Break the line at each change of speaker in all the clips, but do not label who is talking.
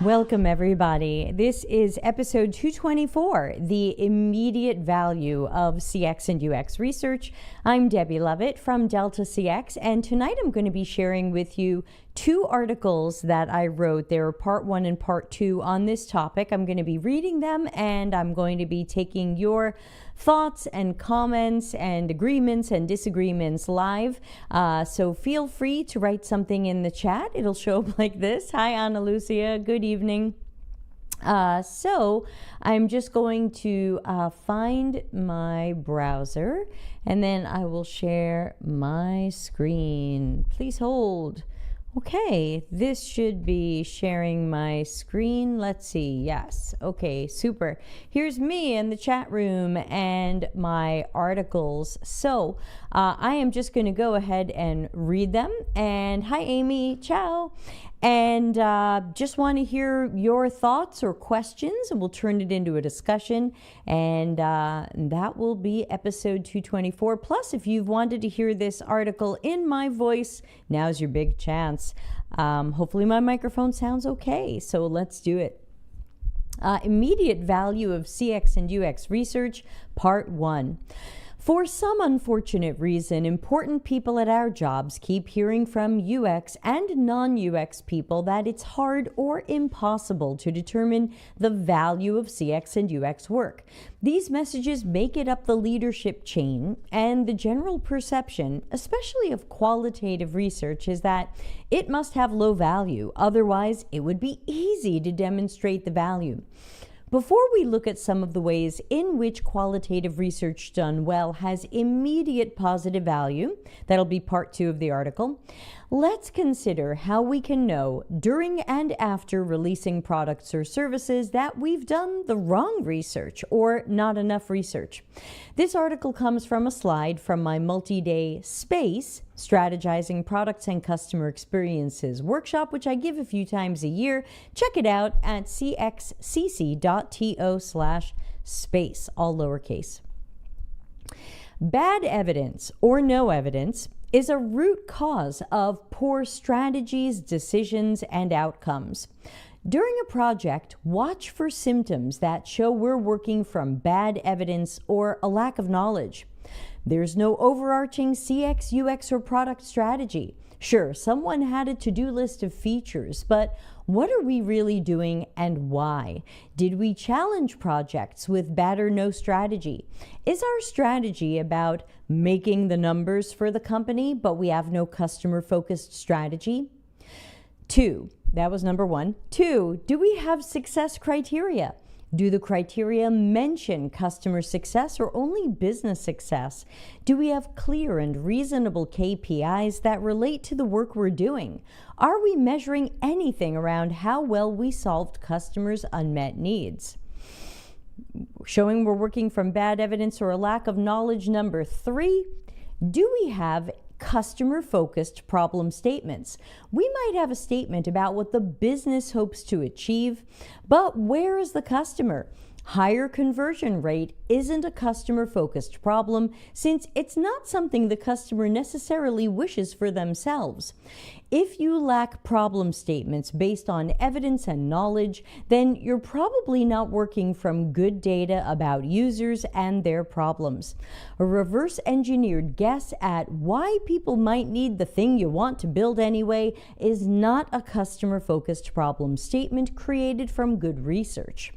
Welcome, everybody. This is episode 224, The Immediate Value of CX and UX Research. I'm Debbie Lovett from Delta CX, and tonight I'm going to be sharing with you two articles that I wrote. They're part one and part two on this topic. I'm going to be reading them, and I'm going to be taking your thoughts and comments and agreements and disagreements live. So feel free to write something in the chat. It'll show up like this. Hi, Ana Lucia. Good evening. So I'm just going to find my browser, and then I will share my screen. Please hold. Okay, this should be sharing my screen. Let's see. Yes. Okay, super. Here's me in the chat room and my articles. So I am just going to go ahead and read them. And hi, Amy. Ciao. And just want to hear your thoughts or questions, and we'll turn it into a discussion. And that will be episode 224. Plus, if you've wanted to hear this article in my voice, now's your big chance. Hopefully my microphone sounds okay, so let's do it. Immediate Value of CX and UX Research, Part 1. For some unfortunate reason, important people at our jobs keep hearing from UX and non-UX people that it's hard or impossible to determine the value of CX and UX work. These messages make it up the leadership chain, and the general perception, especially of qualitative research, is that it must have low value. Otherwise, it would be easy to demonstrate the value. Before we look at some of the ways in which qualitative research done well has immediate positive value, that'll be part 2 of the article, let's consider how we can know during and after releasing products or services that we've done the wrong research or not enough research. This article comes from a slide from my multi-day SPACE, Strategizing Products and Customer Experiences workshop, which I give a few times a year. Check it out at cxcc.to/space, all lowercase. Bad evidence or no evidence is a root cause of poor strategies, decisions, and outcomes. During a project, watch for symptoms that show we're working from bad evidence or a lack of knowledge. There's no overarching CX, UX, or product strategy. Sure, someone had a to-do list of features, but what are we really doing and why? Did we challenge projects with bad or no strategy? Is our strategy about making the numbers for the company, but we have no customer-focused strategy? 2, that was number 1. 2, do we have success criteria? Do the criteria mention customer success or only business success? Do we have clear and reasonable KPIs that relate to the work we're doing? Are we measuring anything around how well we solved customers' unmet needs? Showing we're working from bad evidence or a lack of knowledge. Number 3, do we have customer-focused problem statements? We might have a statement about what the business hopes to achieve, but where is the customer? Higher conversion rate isn't a customer-focused problem since it's not something the customer necessarily wishes for themselves. If you lack problem statements based on evidence and knowledge, then you're probably not working from good data about users and their problems. A reverse-engineered guess at why people might need the thing you want to build anyway is not a customer-focused problem statement created from good research.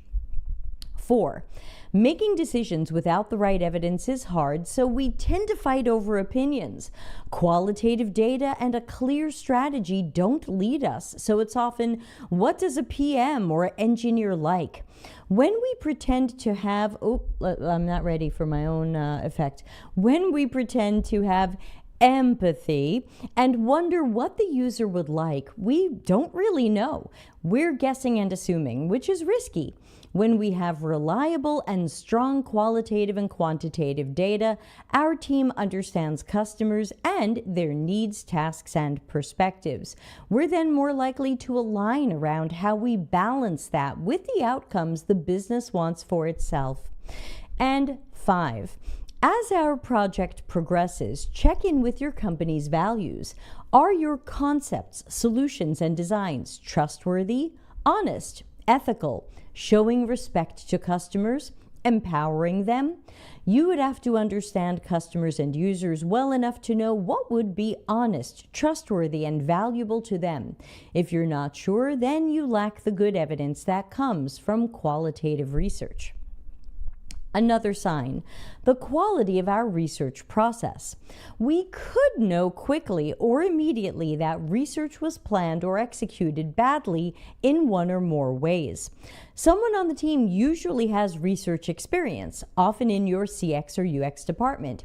4, making decisions without the right evidence is hard, so we tend to fight over opinions. Qualitative data and a clear strategy don't lead us, so it's often, what does a PM or engineer like? When we pretend to have, I'm not ready for my own effect. When we pretend to have empathy and wonder what the user would like, we don't really know. We're guessing and assuming, which is risky. When we have reliable and strong qualitative and quantitative data, our team understands customers and their needs, tasks, and perspectives. We're then more likely to align around how we balance that with the outcomes the business wants for itself. And 5, as our project progresses, check in with your company's values. Are your concepts, solutions, and designs trustworthy, honest, ethical, showing respect to customers, empowering them. You would have to understand customers and users well enough to know what would be honest, trustworthy, and valuable to them. If you're not sure, then you lack the good evidence that comes from qualitative research. Another sign, the quality of our research process. We could know quickly or immediately that research was planned or executed badly in one or more ways. Someone on the team usually has research experience, often in your CX or UX department.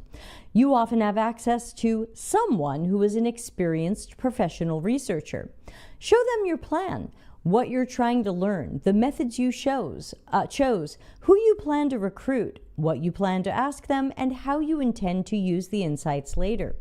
You often have access to someone who is an experienced professional researcher. Show them your plan, what you're trying to learn, the methods you chose, who you plan to recruit, what you plan to ask them, and how you intend to use the insights later.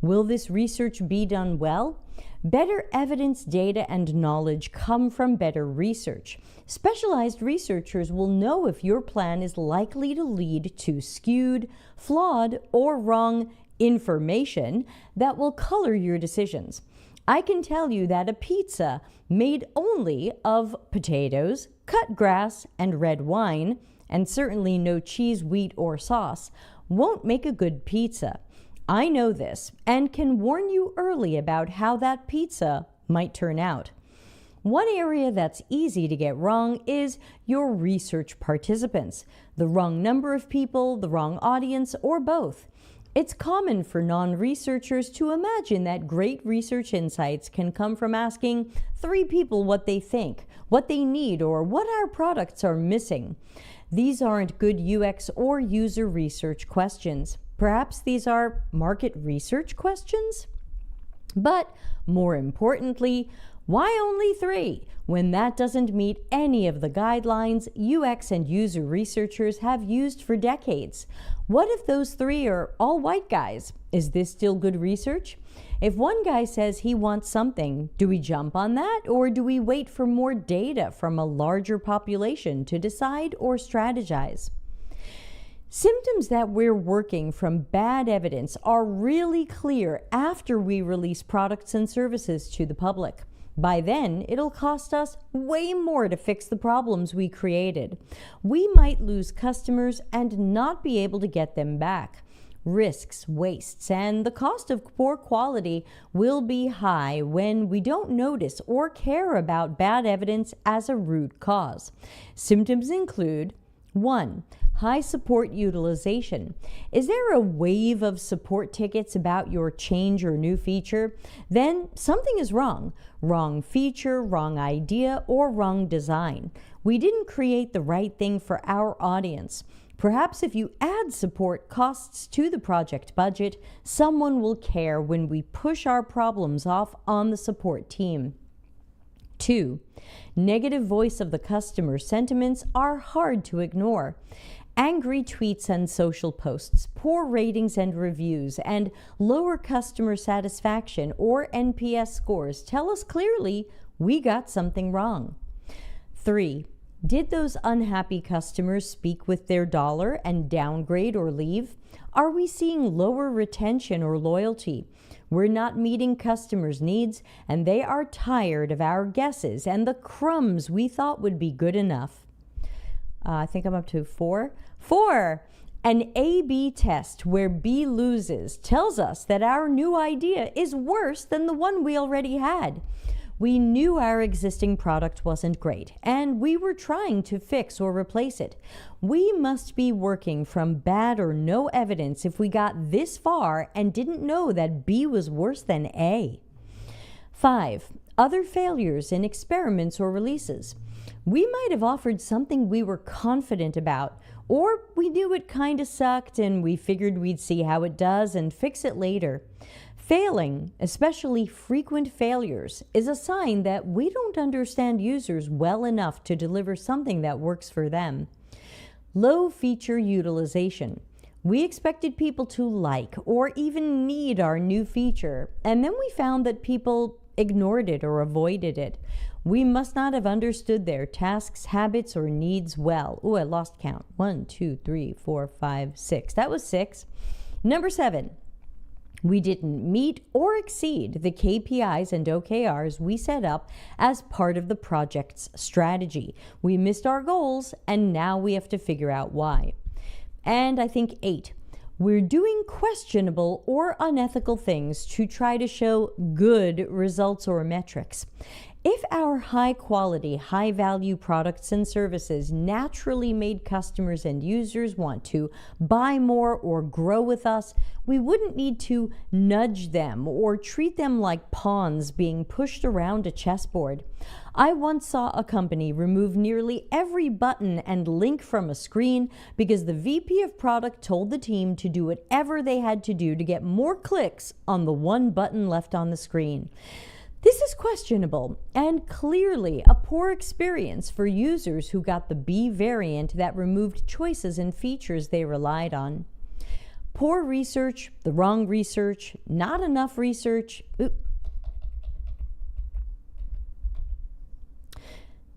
Will this research be done well? Better evidence, data, and knowledge come from better research. Specialized researchers will know if your plan is likely to lead to skewed, flawed, or wrong information that will color your decisions. I can tell you that a pizza made only of potatoes, cut grass, and red wine, and certainly no cheese, wheat, or sauce, won't make a good pizza. I know this and can warn you early about how that pizza might turn out. One area that's easy to get wrong is your research participants. The wrong number of people, the wrong audience, or both. It's common for non-researchers to imagine that great research insights can come from asking 3 people what they think, what they need, or what our products are missing. These aren't good UX or user research questions. Perhaps these are market research questions? But more importantly, why only 3 when that doesn't meet any of the guidelines UX and user researchers have used for decades? What if those 3 are all white guys? Is this still good research? If one guy says he wants something, do we jump on that, or do we wait for more data from a larger population to decide or strategize? Symptoms that we're working from bad evidence are really clear after we release products and services to the public. By then, it'll cost us way more to fix the problems we created. We might lose customers and not be able to get them back. Risks, wastes, and the cost of poor quality will be high when we don't notice or care about bad evidence as a root cause. Symptoms include 1. High support utilization. Is there a wave of support tickets about your change or new feature? Then something is wrong. Wrong feature, wrong idea, or wrong design. We didn't create the right thing for our audience. Perhaps if you add support costs to the project budget, someone will care when we push our problems off on the support team. 2. Negative voice of the customer sentiments are hard to ignore. Angry tweets and social posts, poor ratings and reviews, and lower customer satisfaction or NPS scores tell us clearly we got something wrong. 3. Did those unhappy customers speak with their dollar and downgrade or leave? Are we seeing lower retention or loyalty? We're not meeting customers' needs, and they are tired of our guesses and the crumbs we thought would be good enough. I think I'm up to 4. 4. An A/B test where B loses tells us that our new idea is worse than the one we already had. We knew our existing product wasn't great, and we were trying to fix or replace it. We must be working from bad or no evidence if we got this far and didn't know that B was worse than A. 5. Other failures in experiments or releases. We might have offered something we were confident about, or we knew it kind of sucked and we figured we'd see how it does and fix it later. Failing, especially frequent failures, is a sign that we don't understand users well enough to deliver something that works for them. Low feature utilization. We expected people to like or even need our new feature, and then we found that people ignored it or avoided it. We must not have understood their tasks, habits, or needs well. Oh, I lost count. 1, 2, 3, 4, 5, 6. That was 6. Number 7. We didn't meet or exceed the KPIs and OKRs we set up as part of the project's strategy. We missed our goals, and now we have to figure out why. And I think 8, we're doing questionable or unethical things to try to show good results or metrics. If our high-quality, high-value products and services naturally made customers and users want to buy more or grow with us, we wouldn't need to nudge them or treat them like pawns being pushed around a chessboard. I once saw a company remove nearly every button and link from a screen because the VP of product told the team to do whatever they had to do to get more clicks on the one button left on the screen. This is questionable and clearly a poor experience for users who got the B variant that removed choices and features they relied on. Poor research, the wrong research, not enough research.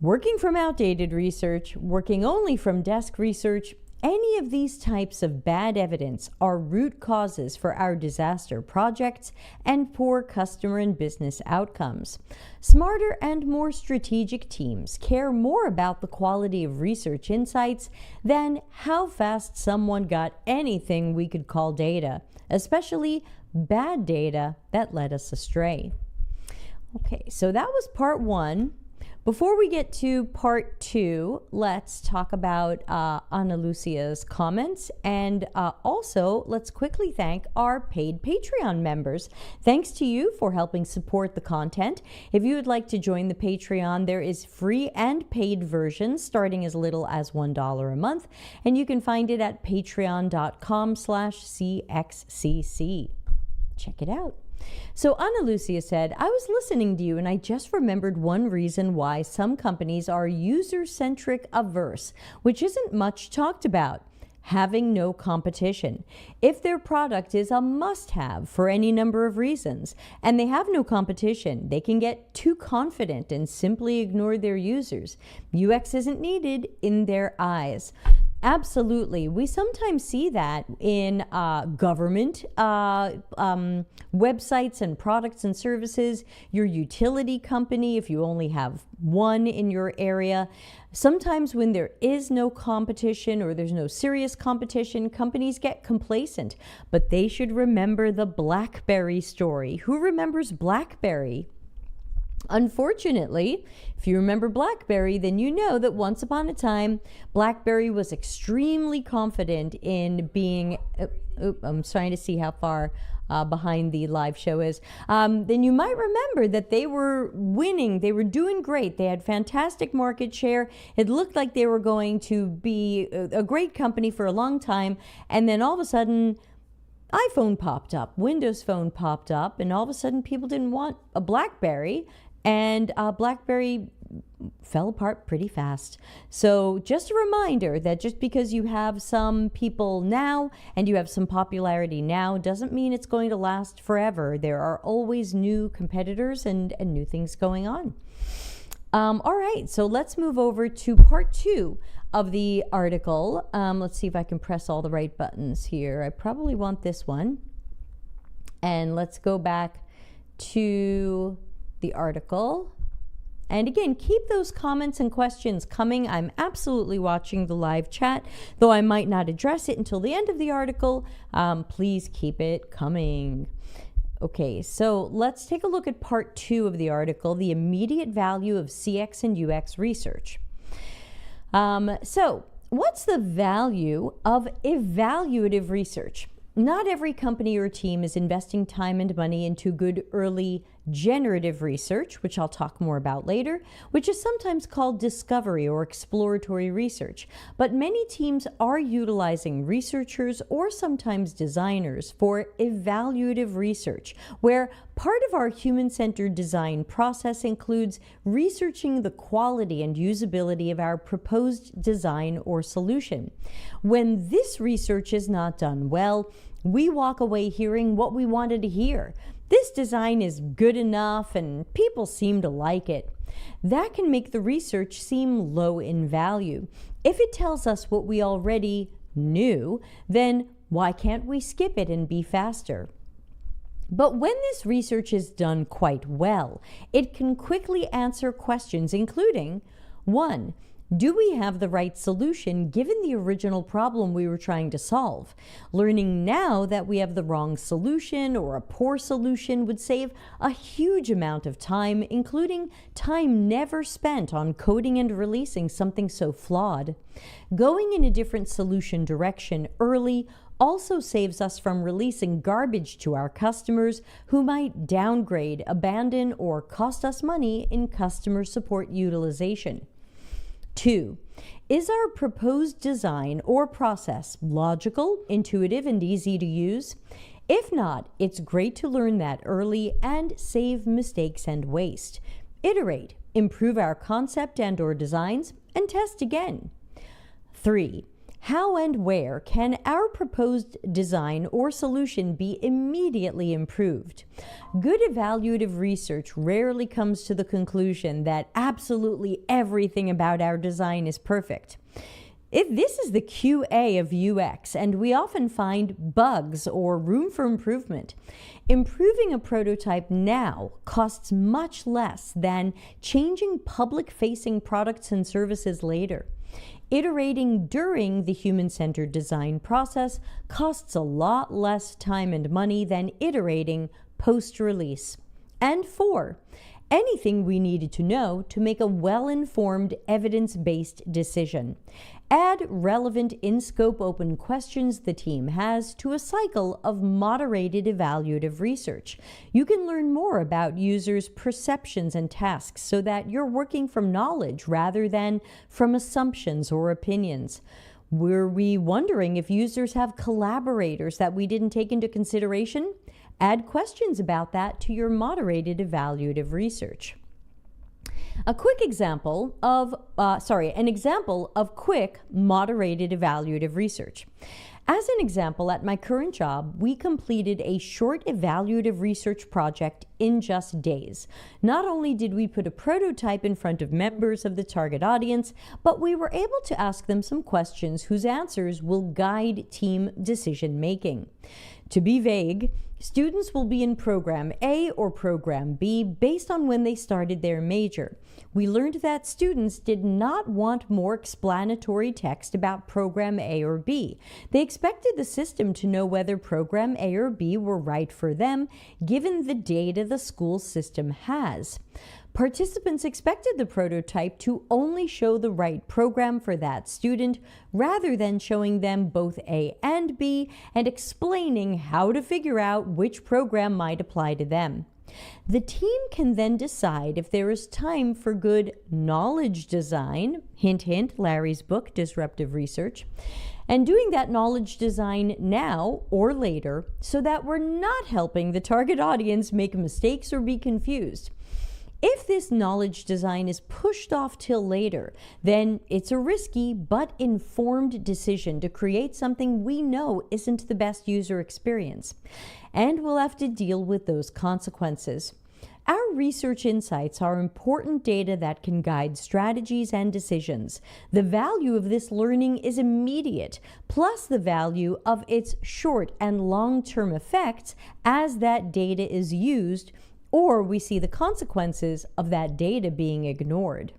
Working from outdated research, working only from desk research, any of these types of bad evidence are root causes for our disaster projects and poor customer and business outcomes. Smarter and more strategic teams care more about the quality of research insights than how fast someone got anything we could call data, especially bad data that led us astray. Okay, so that was part 1. Before we get to part 2, let's talk about Ana Lucia's comments, and also let's quickly thank our paid Patreon members. Thanks to you for helping support the content. If you would like to join the Patreon, there is free and paid versions starting as little as $1 a month, and you can find it at patreon.com/CXCC. Check it out. So Ana Lucia said, I was listening to you and I just remembered one reason why some companies are user-centric averse, which isn't much talked about: having no competition. If their product is a must-have for any number of reasons and they have no competition, they can get too confident and simply ignore their users. UX isn't needed in their eyes. Absolutely. We sometimes see that in government websites and products and services, your utility company, if you only have one in your area. Sometimes when there is no competition or there's no serious competition, companies get complacent. But they should remember the BlackBerry story. Who remembers BlackBerry? Unfortunately, if you remember BlackBerry, then you know that once upon a time, BlackBerry was extremely confident in being, I'm trying to see how far behind the live show is, then you might remember that they were winning. They were doing great. They had fantastic market share. It looked like they were going to be a great company for a long time. And then all of a sudden, iPhone popped up, Windows Phone popped up, and all of a sudden people didn't want a BlackBerry, and BlackBerry fell apart pretty fast. So just a reminder that just because you have some people now and you have some popularity now doesn't mean it's going to last forever. There are always new competitors and new things going on. All right, so let's move over to part 2 of the article. Let's see if I can press all the right buttons here. I probably want this one. And let's go back to the article. And again, keep those comments and questions coming. I'm absolutely watching the live chat, though I might not address it until the end of the article. Please keep it coming. Okay, so let's take a look at part 2 of the article, the immediate value of CX and UX research. So what's the value of evaluative research? Not every company or team is investing time and money into good early generative research, which I'll talk more about later, which is sometimes called discovery or exploratory research. But many teams are utilizing researchers or sometimes designers for evaluative research, where part of our human-centered design process includes researching the quality and usability of our proposed design or solution. When this research is not done well, we walk away hearing what we wanted to hear. This design is good enough and people seem to like it. That can make the research seem low in value. If it tells us what we already knew, then why can't we skip it and be faster? But when this research is done quite well, it can quickly answer questions including 1. Do we have the right solution given the original problem we were trying to solve? Learning now that we have the wrong solution or a poor solution would save a huge amount of time, including time never spent on coding and releasing something so flawed. Going in a different solution direction early also saves us from releasing garbage to our customers who might downgrade, abandon, or cost us money in customer support utilization. 2. Is our proposed design or process logical, intuitive, and easy to use? If not, it's great to learn that early and save mistakes and waste. Iterate, improve our concept and/or designs, and test again. 3. How and where can our proposed design or solution be immediately improved? Good evaluative research rarely comes to the conclusion that absolutely everything about our design is perfect. If this is the QA of UX, and we often find bugs or room for improvement. Improving a prototype now costs much less than changing public-facing products and services later. Iterating during the human-centered design process costs a lot less time and money than iterating post-release. And 4, anything we needed to know to make a well-informed, evidence-based decision. Add relevant in-scope open questions the team has to a cycle of moderated evaluative research. You can learn more about users' perceptions and tasks so that you're working from knowledge rather than from assumptions or opinions. Were we wondering if users have collaborators that we didn't take into consideration? Add questions about that to your moderated evaluative research. An example of quick, moderated evaluative research. As an example, at my current job, we completed a short evaluative research project in just days. Not only did we put a prototype in front of members of the target audience, but we were able to ask them some questions whose answers will guide team decision making. To be vague, students will be in Program A or Program B based on when they started their major. We learned that students did not want more explanatory text about Program A or B. They expected the system to know whether Program A or B were right for them, given the data the school system has. Participants expected the prototype to only show the right program for that student, rather than showing them both A and B and explaining how to figure out which program might apply to them. The team can then decide if there is time for good knowledge design, hint, hint, Larry's book, Disruptive Research, and doing that knowledge design now or later so that we're not helping the target audience make mistakes or be confused. If this knowledge design is pushed off till later, then it's a risky but informed decision to create something we know isn't the best user experience, and we'll have to deal with those consequences. Our research insights are important data that can guide strategies and decisions. The value of this learning is immediate, plus the value of its short and long-term effects as that data is used, or we see the consequences of that data being ignored.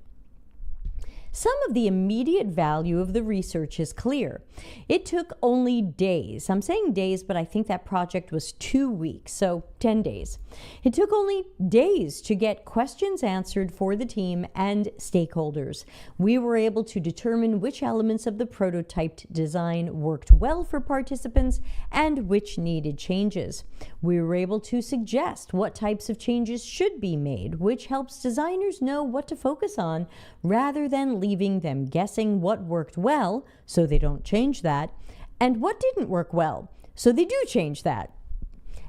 Some of the immediate value of the research is clear. It took only days. I'm saying days, but I think that project was 2 weeks, so 10 days. It took only days to get questions answered for the team and stakeholders. We were able to determine which elements of the prototyped design worked well for participants and which needed changes. We were able to suggest what types of changes should be made, which helps designers know what to focus on rather than leaving them guessing what worked well, so they don't change that, and what didn't work well, so they do change that.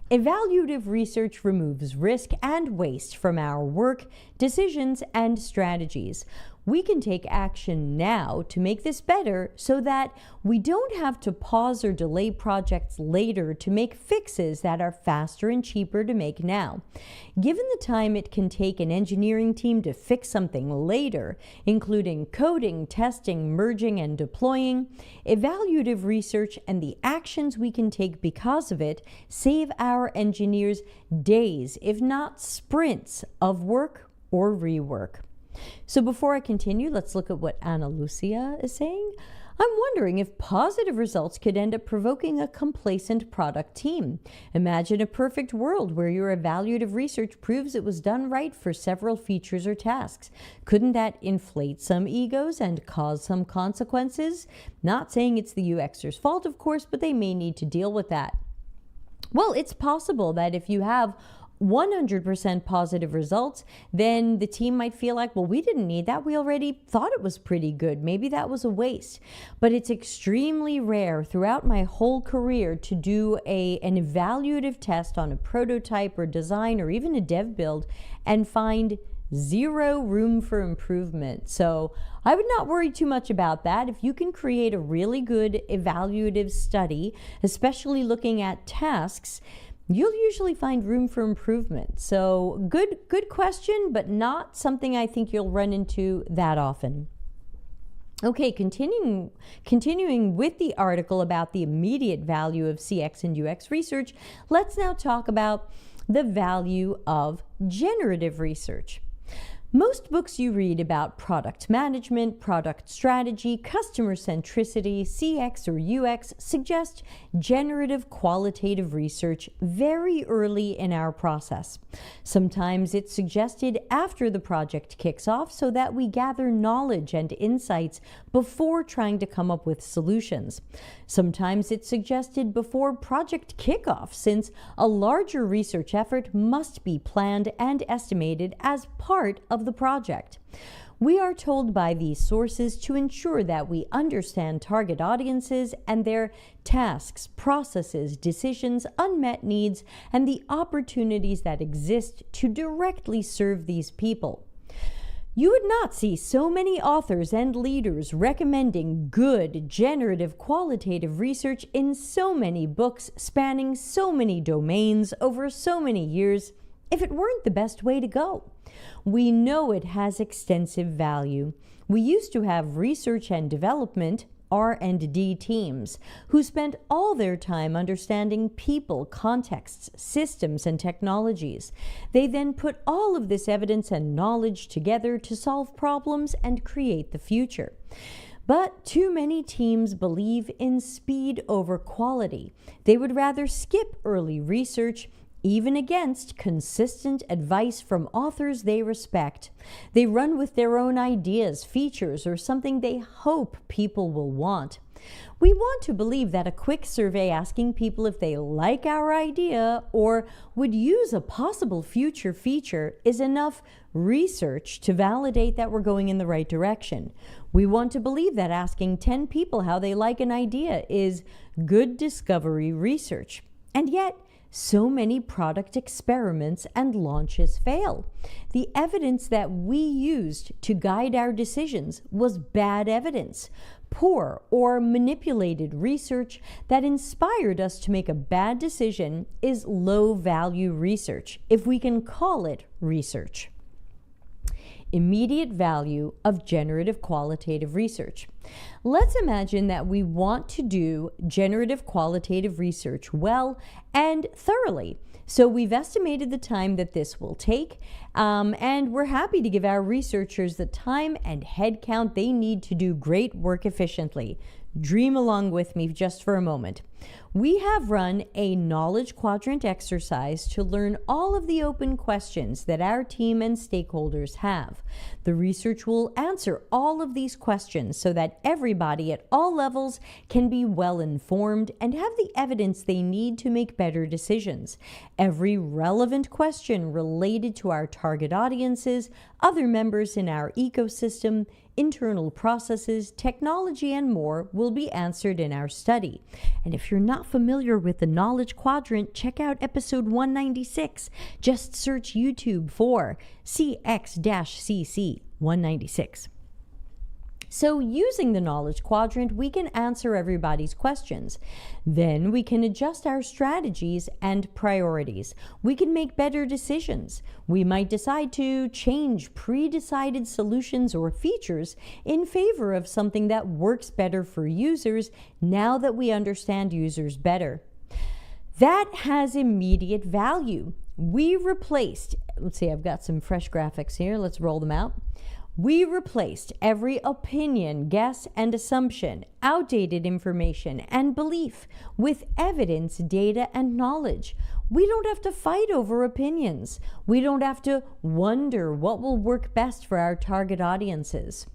Evaluative research removes risk and waste from our work, decisions, and strategies. We can take action now to make this better so that we don't have to pause or delay projects later to make fixes that are faster and cheaper to make now. Given the time it can take an engineering team to fix something later, including coding, testing, merging, and deploying, evaluative research and the actions we can take because of it save our engineers days, if not sprints, of work or rework. So before I continue, let's look at what Ana Lucia is saying. I'm wondering if positive results could end up provoking a complacent product team. Imagine a perfect world where your evaluative research proves it was done right for several features or tasks. Couldn't that inflate some egos and cause some consequences? Not saying it's the UXer's fault, of course, but they may need to deal with that. Well, it's possible that if you have 100% positive results, then the team might feel like, well, we didn't need that. We already thought it was pretty good. Maybe that was a waste. But it's extremely rare throughout my whole career to do an evaluative test on a prototype or design or even a dev build and find zero room for improvement. So I would not worry too much about that. If you can create a really good evaluative study, especially looking at tasks, you'll usually find room for improvement. So good question, but not something I think you'll run into that often. Okay, continuing with the article about the immediate value of CX and UX research, let's now talk about the value of generative research. Most books you read about product management, product strategy, customer centricity, CX or UX suggest generative qualitative research very early in our process. Sometimes it's suggested after the project kicks off so that we gather knowledge and insights before trying to come up with solutions. Sometimes it's suggested before project kickoff, since a larger research effort must be planned and estimated as part of the project. We are told by these sources to ensure that we understand target audiences and their tasks, processes, decisions, unmet needs, and the opportunities that exist to directly serve these people. You would not see so many authors and leaders recommending good, generative, qualitative research in so many books spanning so many domains over so many years if it weren't the best way to go. We know it has extensive value. We used to have research and development, R&D teams, who spent all their time understanding people, contexts, systems, and technologies. They then put all of this evidence and knowledge together to solve problems and create the future. But too many teams believe in speed over quality. They would rather skip early research, even against consistent advice from authors they respect. They run with their own ideas, features, or something they hope people will want. We want to believe that a quick survey asking people if they like our idea or would use a possible future feature is enough research to validate that we're going in the right direction. We want to believe that asking 10 people how they like an idea is good discovery research. And yet, so many product experiments and launches fail. The evidence that we used to guide our decisions was bad evidence, poor or manipulated research that inspired us to make a bad decision is low-value research, if we can call it research. Immediate value of generative qualitative research. Let's imagine that we want to do generative qualitative research well and thoroughly. So we've estimated the time that this will take, and we're happy to give our researchers the time and headcount they need to do great work efficiently. Dream along with me just for a moment. We have run a knowledge quadrant exercise to learn all of the open questions that our team and stakeholders have. The research will answer all of these questions so that everybody at all levels can be well informed and have the evidence they need to make better decisions. Every relevant question related to our target audiences, other members in our ecosystem, internal processes, technology, and more will be answered in our study. And if you're not familiar with the Knowledge Quadrant, check out episode 196. Just search YouTube for CX-CC 196. So using the knowledge quadrant, we can answer everybody's questions. Then we can adjust our strategies and priorities. We can make better decisions. We might decide to change pre-decided solutions or features in favor of something that works better for users now that we understand users better. That has immediate value. We replaced, let's see, I've got some fresh graphics here. Let's roll them out. We replaced every opinion, guess, and assumption, outdated information, and belief with evidence, data, and knowledge. We don't have to fight over opinions. We don't have to wonder what will work best for our target audiences.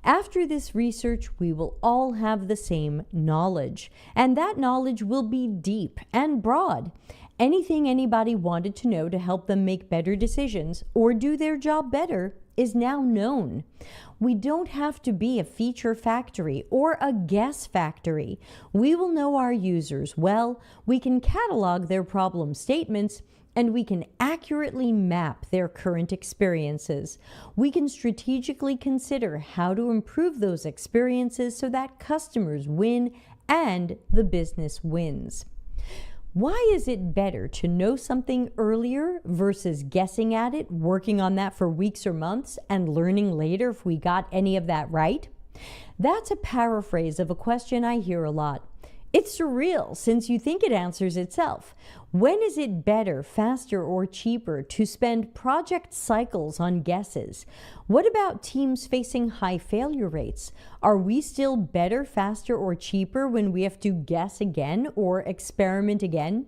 After this research, we will all have the same knowledge, and that knowledge will be deep and broad. Anything anybody wanted to know to help them make better decisions or do their job better is now known. We don't have to be a feature factory or a guess factory. We will know our users well, we can catalog their problem statements, and we can accurately map their current experiences. We can strategically consider how to improve those experiences so that customers win and the business wins. Why is it better to know something earlier versus guessing at it, working on that for weeks or months, and learning later if we got any of that right? That's a paraphrase of a question I hear a lot. It's surreal since you think it answers itself. When is it better, faster, or cheaper to spend project cycles on guesses? What about teams facing high failure rates? Are we still better, faster, or cheaper when we have to guess again or experiment again?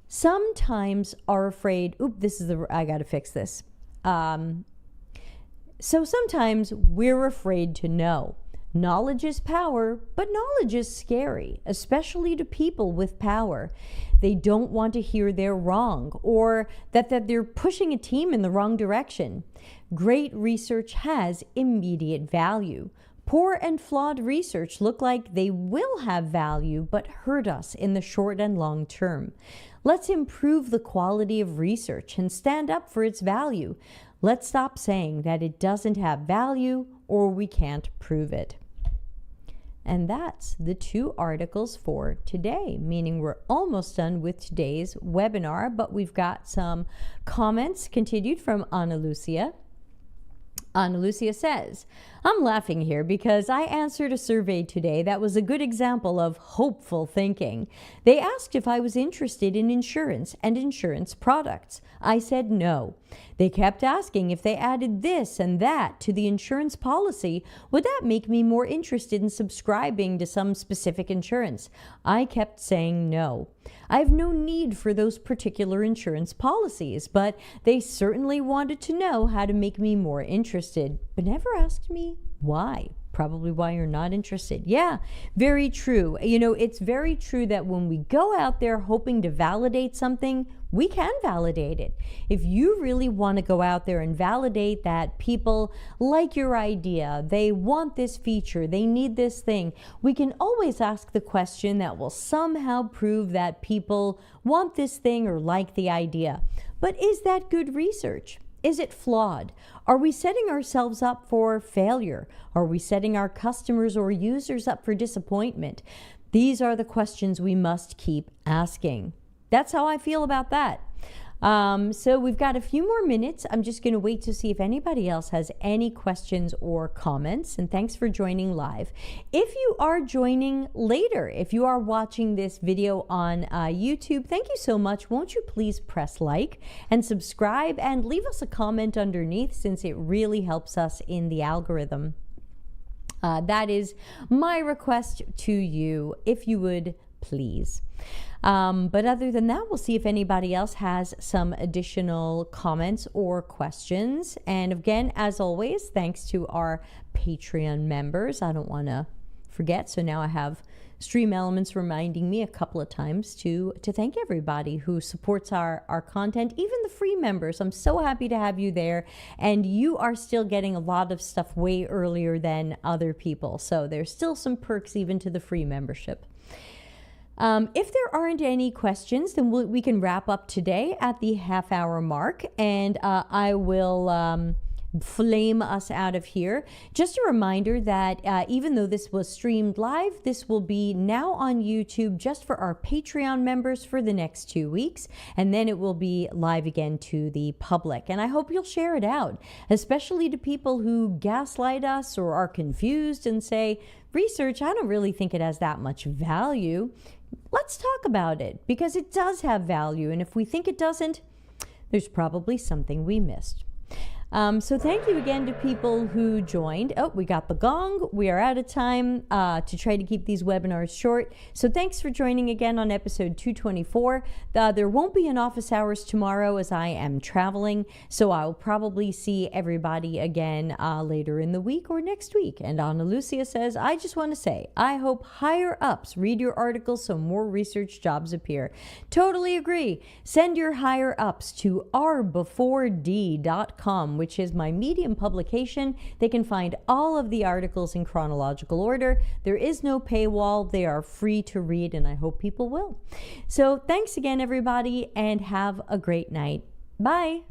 Sometimes are afraid, I gotta fix this. So sometimes we're afraid to know. Knowledge is power, but knowledge is scary, especially to people with power. They don't want to hear they're wrong or that they're pushing a team in the wrong direction. Great research has immediate value. Poor and flawed research look like they will have value but hurt us in the short and long term. Let's improve the quality of research and stand up for its value. Let's stop saying that it doesn't have value or we can't prove it. And that's the 2 articles for today, meaning we're almost done with today's webinar, but we've got some comments continued from Ana Lucia. Ana Lucia says, I'm laughing here because I answered a survey today that was a good example of hopeful thinking. They asked if I was interested in insurance and insurance products. I said no. They kept asking if they added this and that to the insurance policy, would that make me more interested in subscribing to some specific insurance? I kept saying no. I have no need for those particular insurance policies, but they certainly wanted to know how to make me more interested, but never asked me why. Probably why you're not interested. Yeah, very true. You know, it's very true that when we go out there hoping to validate something, we can validate it. If you really want to go out there and validate that people like your idea, they want this feature, they need this thing, we can always ask the question that will somehow prove that people want this thing or like the idea. But is that good research? Is it flawed? Are we setting ourselves up for failure? Are we setting our customers or users up for disappointment? These are the questions we must keep asking. That's how I feel about that. So we've got a few more minutes. I'm just going to wait to see if anybody else has any questions or comments. And thanks for joining live. If you are joining later, if you are watching this video on YouTube, thank you so much. Won't you please press like and subscribe and leave us a comment underneath, since it really helps us in the algorithm. That is my request to you, if you would please. But other than that, we'll see if anybody else has some additional comments or questions. And again, as always, thanks to our Patreon members. I don't want to forget, so now I have Stream Elements reminding me a couple of times to thank everybody who supports our content, even the free members. I'm so happy to have you there, and you are still getting a lot of stuff way earlier than other people. So there's still some perks even to the free membership. If there aren't any questions, then we can wrap up today at the half-hour mark, and I will flame us out of here. Just a reminder that even though this was streamed live, this will be now on YouTube just for our Patreon members for the next 2 weeks, and then it will be live again to the public. And I hope you'll share it out, especially to people who gaslight us or are confused and say, research, I don't really think it has that much value. Let's talk about it, because it does have value, and if we think it doesn't, there's probably something we missed. So thank you again to people who joined. Oh, we got the gong. We are out of time to try to keep these webinars short. So thanks for joining again on episode 224. There won't be an office hours tomorrow as I am traveling, so I'll probably see everybody again later in the week or next week. And Ana Lucia says, I just want to say, I hope higher ups read your articles so more research jobs appear. Totally agree. Send your higher ups to rbeford.com, which is my Medium publication. They can find all of the articles in chronological order. There is no paywall. They are free to read, and I hope people will. So thanks again, everybody, and have a great night. Bye.